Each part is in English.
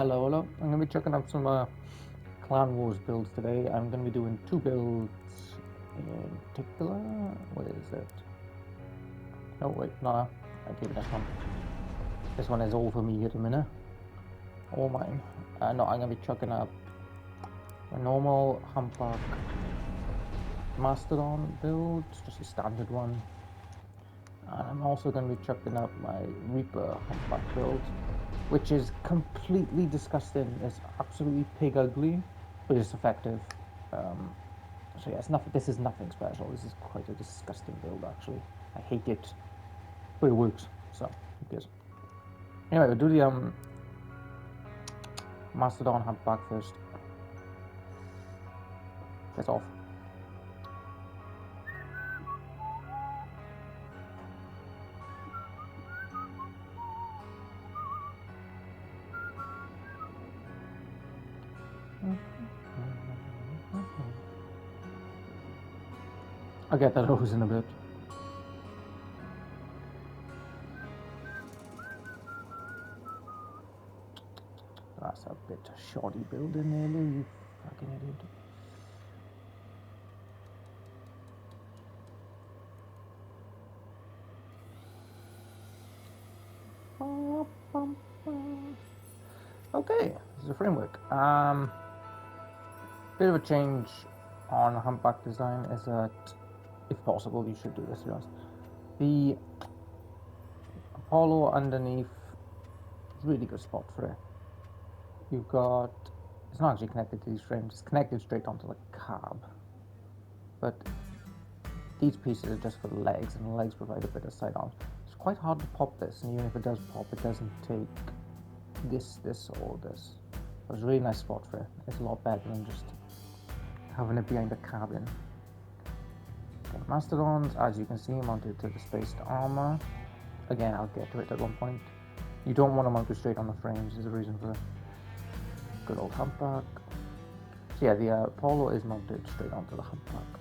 Hello, hello. I'm going to be checking out some Clan Wars builds today. I'm going to be doing two builds in particular. What is it? No, wait, no. I gave this one. This one is all for me at the minute. All mine. No, I'm going to be chucking up a normal Humpback Mastodon build, just a standard one. And I'm also going to be chucking up my Reaper Humpback build, which is completely disgusting. It's absolutely pig ugly, but it's effective. So yeah, it's nothing. This is nothing special. This is quite a disgusting build, actually. I hate it, but it works. So who cares? Anyway, we'll do the Mastodon Humpback first. That's off. I'll get that hose in a bit. That's a bit of shoddy build in there, Lou, you fucking idiot. Okay, this is a framework. Bit of a change on Humpback design is that, if possible, you should do this, to be honest. The Apollo underneath is a really good spot for it. You've got, it's not actually connected to these frames, it's connected straight onto the cab. But these pieces are just for the legs, and the legs provide a bit of side on. It's quite hard to pop this, and even if it does pop, it doesn't take this, or this. So it's a really nice spot for it. It's a lot better than just having it behind the cabin. Okay, Mastodons, as you can see, mounted to the spaced armor. Again, I'll get to it at one point. You don't want to mount it straight on the frames, there's a reason for it. Good old Humpback. So yeah, the Apollo is mounted straight onto the Humpback.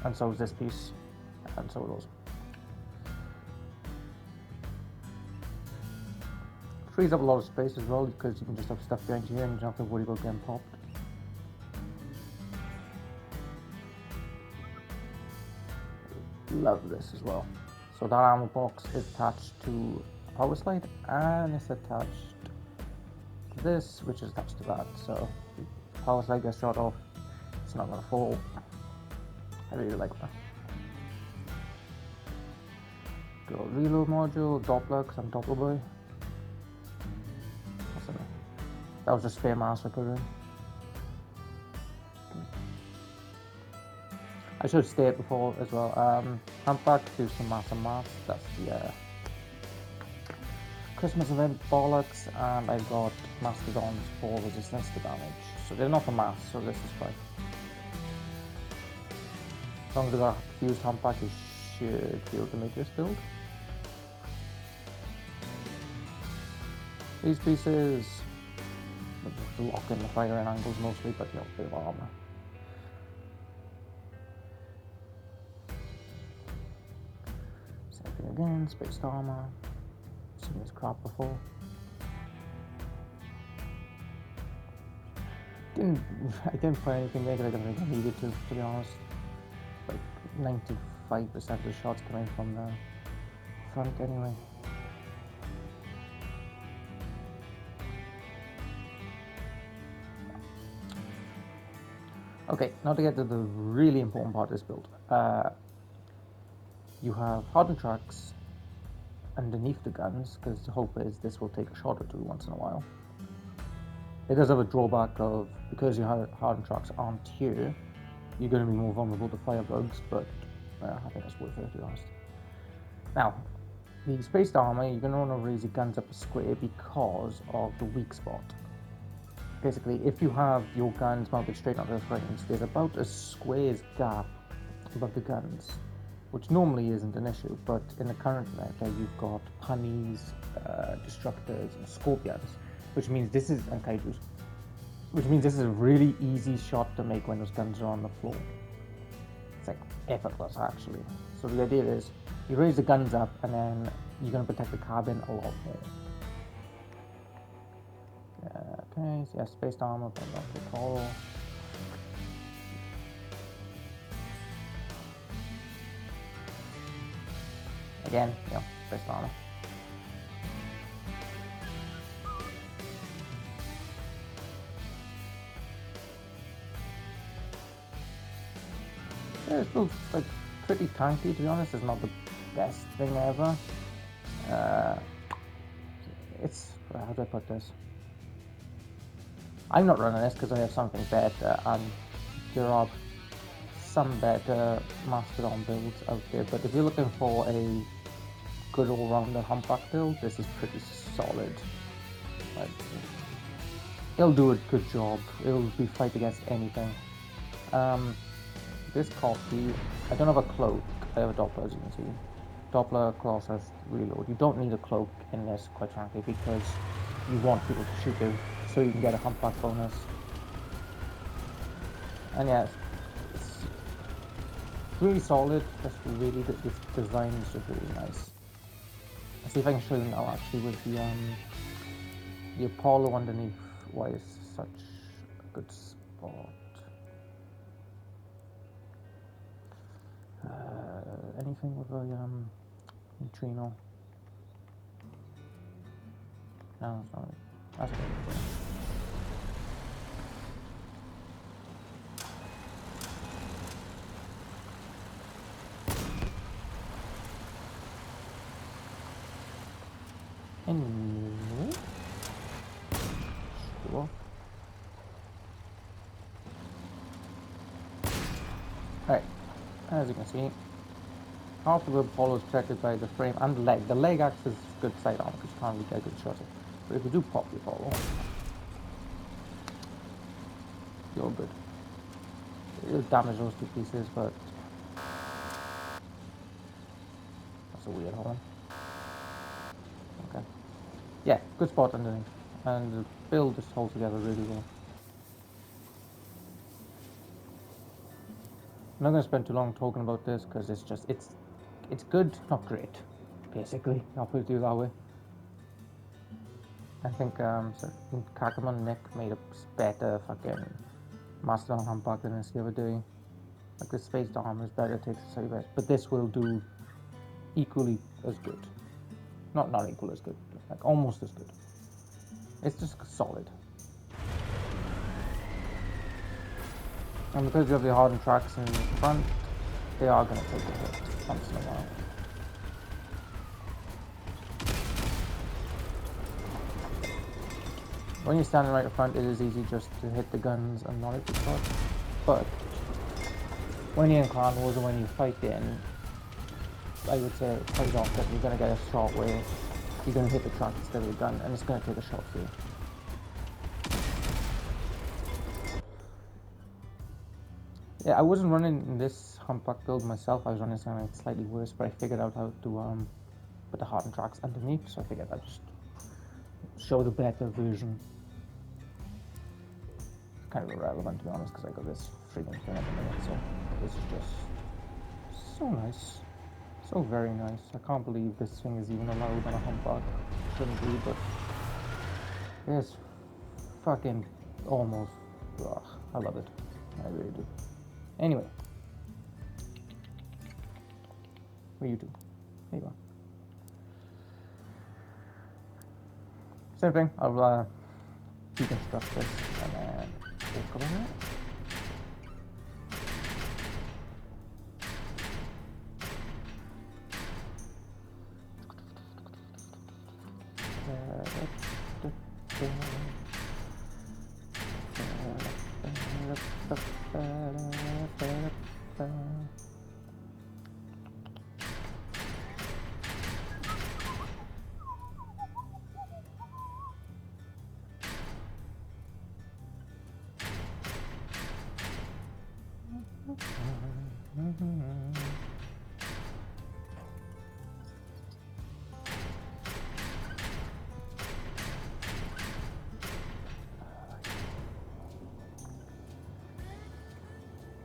And so is this piece, and so are those. Frees up a lot of space as well, because you can just have stuff behind here and you don't have to worry about getting popped. Love this as well. So that armor box is attached to a power slide, and it's attached to this, which is attached to that. So if the power slide gets shot off, it's not going to fall. I really like that. Good old reload module, Doppler, because I'm Doppler boy. That was just spare mass I put in. I should have stayed before as well. Humpback to some mass. That's the Christmas event bollocks, and I got Mastodons for resistance to damage. So they're not for mass, so this is fine. As long as I got fused Humpback, you should be able to make this build. These pieces lock in the firing angles mostly, but you know, a bit of armor. Same thing again, spaced armor. Seen this crap before. I didn't put anything there because I didn't think I needed to be honest. Like 95% of the shots coming from the front anyway. Okay, now to get to the really important part of this build. You have hardened tracks underneath the guns, because the hope is this will take a shot or two once in a while. It does have a drawback of, because your hardened tracks aren't here, you're going to be more vulnerable to firebugs, but I think that's worth it, to be honest. Now, the spaced armor, you're going to want to raise your guns up a square because of the weak spot. Basically, if you have your guns mounted straight onto the frames, there's about a square's gap above the guns, which normally isn't an issue, but in the current meta, you've got punnies, destructors, and scorpions, which means this is, and kaijus, which means this is a really easy shot to make when those guns are on the floor. It's like effortless, actually. So the idea is, you raise the guns up, and then you're going to protect the cabin a lot more. Okay, so yeah, spaced armor, but not at all. Again, yeah, spaced armor. Yeah, it feels like pretty tanky, to be honest. It's not the best thing ever. It's, how do I put this? I'm not running this because I have something better, and there are some better Mastodon builds out there, but if you're looking for a good all-rounder Humpback build, this is pretty solid. Like, it'll do a good job. It'll be fight against anything. This copy, I don't have a cloak. I have a Doppler, as you can see. Doppler, class has reload. You don't need a cloak in this, quite frankly, because you want people to shoot you, so you can get a Humpback bonus. And yeah, it's really solid. This design is just really nice. Let's see if I can show you now, actually, with the Apollo underneath. Why is such a good spot? Anything with a neutrino? No, it's not. That's good. Anyway, sure. Alright, as you can see, half of the Apollo is protected by the frame and the leg. The leg acts as good sight on because you can't really get a good shot at. But if you do pop the Apollo, you're good. It'll damage those two pieces, but that's a weird one. Okay. Yeah, good spot underneath. And the build just holds together really well. I'm not going to spend too long talking about this because it's good, not great, basically. I'll put it that way. I think Kakamon Nick made a better fucking Mastodon Humpback than this the other day. Like the spaced armor is better, takes the save best, but this will do equally as good. Not equal as good, like almost as good. It's just solid. And because you have the hardened tracks in front, they are going to take a hit once in a while. When you're standing right in front, it is easy just to hit the guns and not hit the shots. But when you're in clan wars or when you fight in, I would say quite often you're going to get a shot where you're going to hit the track instead of the gun, and it's going to take a shot for you. Yeah, I wasn't running this Humpback build myself. I was running something slightly worse, but I figured out how to put the hardened tracks underneath, so I figured I'd just show the better version. It's kind of irrelevant, to be honest, because I got this freaking thing at the minute, so this is just so nice. So very nice. I can't believe this thing is even allowed on a Humpback. Shouldn't be, but it's fucking almost. Ugh, I love it. I really do. Anyway. Where you do? There you go. Same thing. I'll deconstruct this and then talk about it.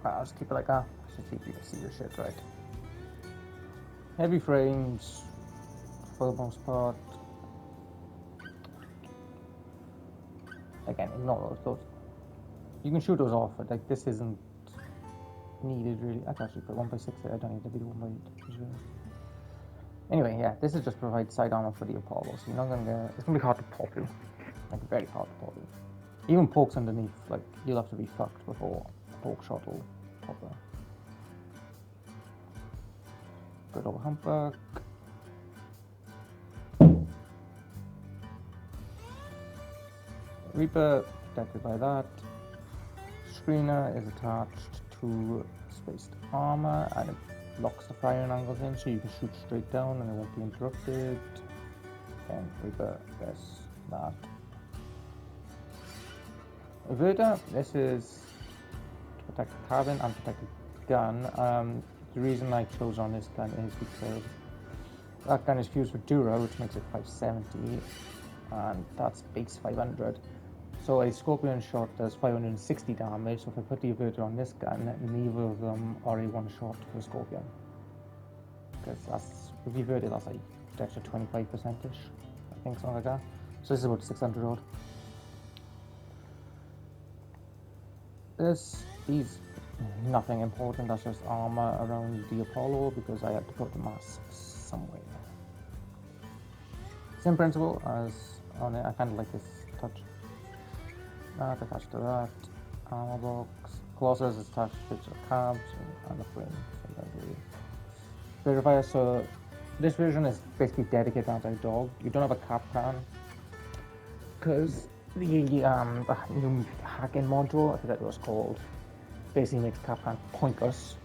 I'll just keep it like that, so you can see your shit right. Heavy frames, for the most part. again, ignore those. You can shoot those off, but like this isn't needed really. I can actually put 1x6 there. I don't need to be 1x8. Anyway, yeah, this is just provide side armor for the Apollo, so you're not gonna get. It's gonna be hard to pop you, like very hard to pop you. Even pokes underneath, like you'll have to be fucked before a poke shot will pop there. Good old Humpback. Reaper protected by that. Screener is attached to spaced armor and it locks the firing angles in so you can shoot straight down and it won't be interrupted. And Reaper gets that. Averter, this is to protect the cabin and protect the gun. The reason I chose on this gun is because that gun is fused with Dura, which makes it 570, and that's base 500. So a Scorpion shot does 560 damage, so if I put the Averter on this gun, neither of them are a one shot for the Scorpion. Because that's, with the Averter, that's like extra 25%-ish, I think, something like that. So this is about 600 odd. These, nothing important, that's just armor around the Apollo because I had to put the mask somewhere. Same principle as on it, I kind of like this touch. That attached to that, armor box, Colossus is attached to the cabs and the frame. Verifier, so this version is basically dedicated to anti-dog. You don't have a cap can because the new hacking module, I forget what it was called, basically makes Capcan pointless.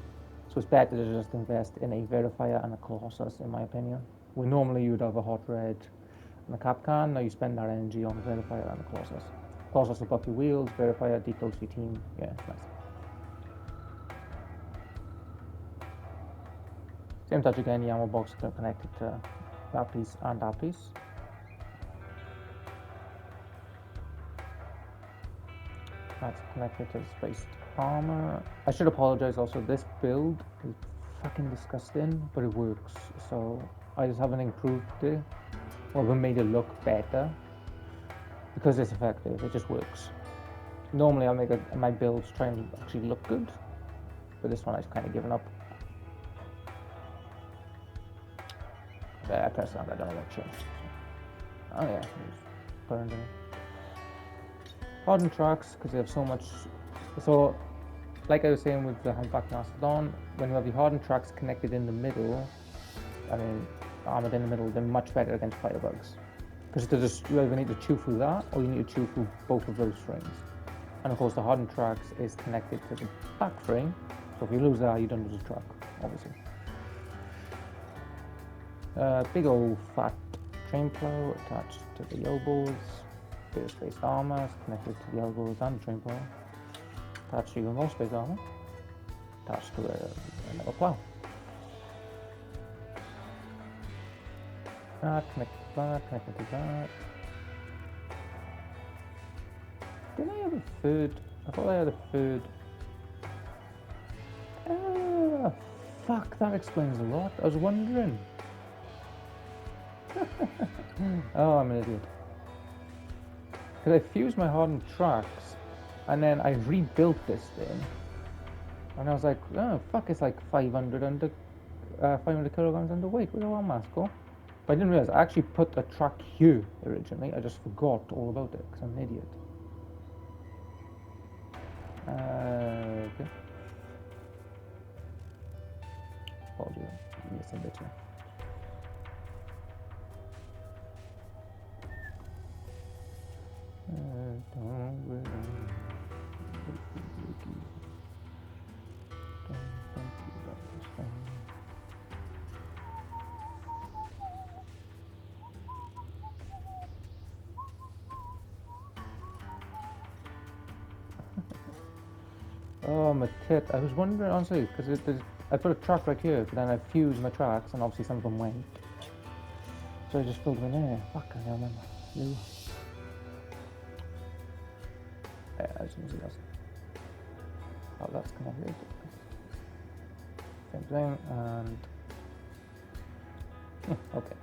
So it's better to just invest in a verifier and a Colossus, in my opinion. Where normally you'd have a hot red and a Capcan, now you spend that energy on the verifier and the Colossus. Colossus will buff your wheels, verifier decloaks your team. Yeah, it's nice. Same touch again, the ammo box is connected to that piece and that piece. That's connected to the spaced armor. I should apologize also, this build is fucking disgusting, but it works. So I just haven't improved it or made it look better because it's effective, it just works. Normally I make my builds try and actually look good, but this one I've kind of given up. I pressed that, I don't know what changed. Oh yeah, it's burned in. Hardened tracks, because they have so much. So, like I was saying with the Humpback Mastodon, when you have the hardened tracks connected in the middle, armored in the middle, they're much better against firebugs. Because you either need to chew through that, or you need to chew through both of those frames. And of course, the hardened tracks is connected to the back frame, so if you lose that, you don't lose the track, obviously. Big old fat train plow attached to the elbows. Bit of spaced armor connected to the elbows and the train plow. Attached to even more spaced armor. Attached to another plow. Connected to that. Didn't I have a third? I thought I had a third. Fuck, that explains a lot. I was wondering. Oh, I'm an idiot. Because I fused my hardened tracks, and then I rebuilt this thing, and I was like, oh fuck, it's like 500 kilograms underweight. Where did that mask go? But I didn't realize I actually put a track here originally. I just forgot all about it because I'm an idiot. Okay. Apologies, missing bits here. Oh, my tit. I was wondering, honestly, because I put a track right here, but then I fused my tracks, and obviously some of them went. So I just filled them in there. Fuck, I don't remember. Yeah, as you can see, that's connected. Same thing, and okay.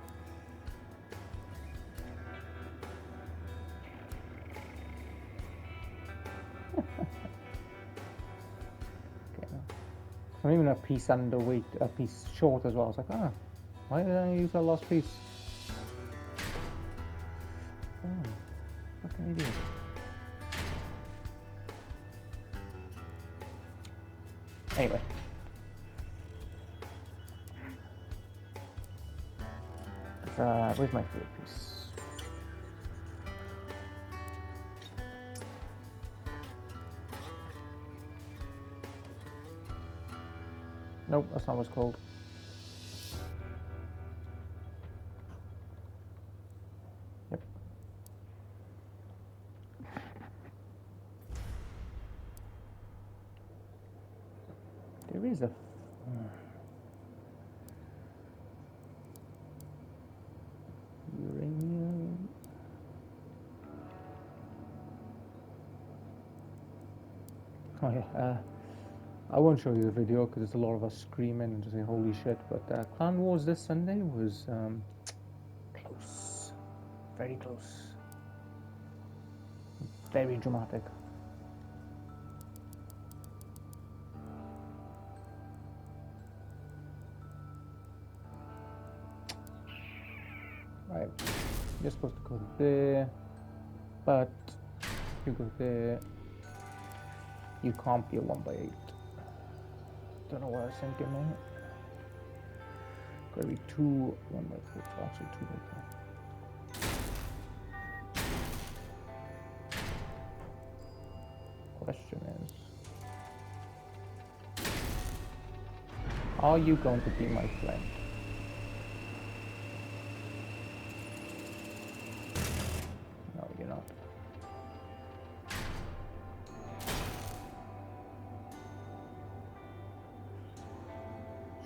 I'm even a piece underweight, a piece short as well. I was like, ah, why did I use that last piece? Oh, fucking idiot. Anyway. Where's my favorite piece? Nope, that's not what it's called. Yep. There is a... uranium... Oh yeah, I won't show you the video because it's a lot of us screaming and just saying holy shit, but Clan Wars this Sunday was close. Very close. Very dramatic. Right, you're supposed to go there, but you go there, you can't be a 1x8. Don't know what I was thinking there. Gotta be 2 1x4, actually 2x4. Question is, are you going to be my friend? No, you're not.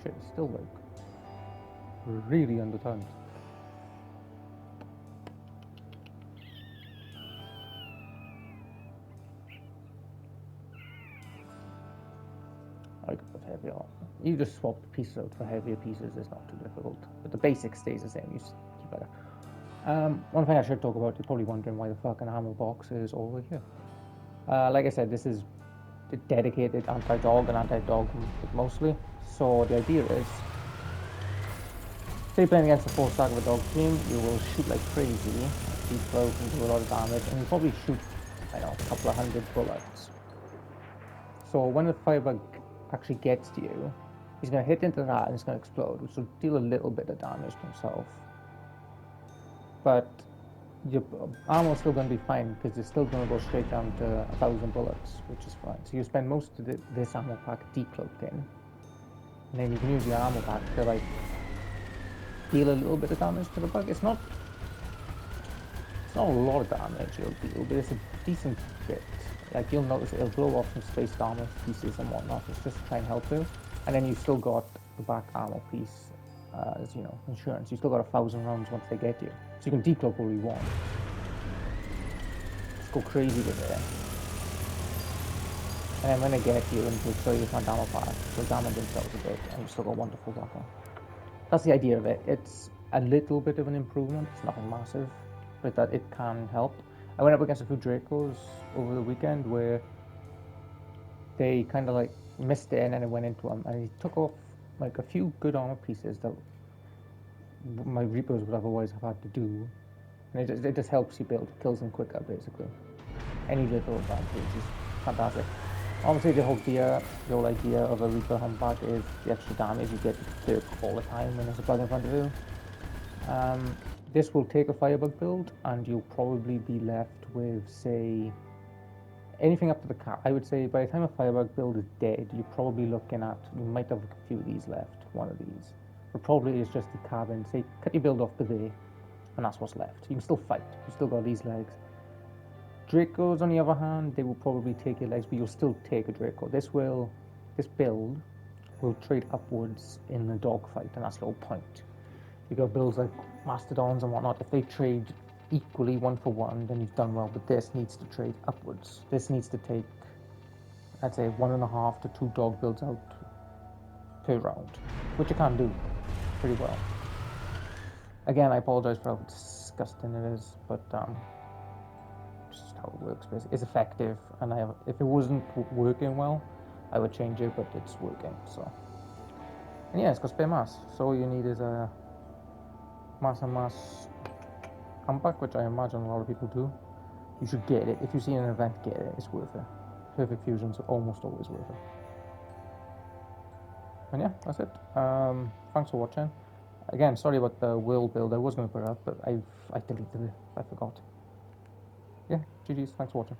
Shit, it's still like really undertimed. I could put heavier on. You just swap the pieces out for heavier pieces, it's not too difficult. But the basic stays the same, you keep better. One thing I should talk about, you're probably wondering why the fucking ammo box is over here. Like I said, this is dedicated anti-dog and anti-dog mostly. So the idea is, say you're playing against a full stack of a dog team, you will shoot like crazy, deep throat and do a lot of damage, and you probably shoot, I don't know, a couple of hundred bullets. So when the firebug actually gets to you, he's going to hit into that and it's going to explode, which will deal a little bit of damage to himself. But your ammo is still going to be fine because it's still going to go straight down to 1,000 bullets, which is fine. So you spend most of this ammo pack decloaked in, and then you can use your ammo pack to like deal a little bit of damage to the bug. It's not a lot of damage it'll deal, but it's a decent bit. Like you'll notice it'll blow off some space armor pieces and whatnot. It's just to try and help you. And then you still got the back armor piece as, you know, insurance. You still got 1,000 rounds once they get you. So you can decloak all you want. Just go crazy with it. And then when they get you and they show you my ammo pack, they'll damage themselves a bit and you still got wonderful weapon. That's the idea of it. It's a little bit of an improvement. It's nothing massive, but that it can help. I went up against a few Dracos over the weekend where they kind of like missed it and then it went into him, and he took off like a few good armor pieces that my Reapers would otherwise have had to do, and it just helps you build, kills them quicker basically. Any little advantage is fantastic. Obviously the whole idea of a Reaper Humpback is the extra damage you get to do all the time when there's a bug in front of you. This will take a Firebug build and you'll probably be left with, say, anything up to the cap. I would say by the time a Firebug build is dead, you're probably looking at, you might have a few of these left, one of these. But probably it's just the cabin. Say, cut your build off to there, and that's what's left. You can still fight. You still got these legs. Dracos, on the other hand, they will probably take your legs, but you'll still take a Draco. This build will trade upwards in the dogfight, and that's the whole point. You got builds like Mastodons and whatnot. If they trade equally 1 for 1, then you've done well. But this needs to trade upwards. This needs to take, I'd say, 1.5 to 2 dog builds out per round, which you can do pretty well. Again, I apologize for how disgusting it is, but just how it works. Basically. It's effective, and if it wasn't working well, I would change it, but it's working. So, and yeah, it's got spare mass. So all you need is a mass humpback, which I imagine a lot of people do. You should get it. If you see an event, get it. It's worth it. Perfect fusion's almost always worth it. And yeah, that's it. Thanks for watching. Again, sorry about the world build. I was going to put it up, but I deleted it. I forgot. Yeah, GG's. Thanks for watching.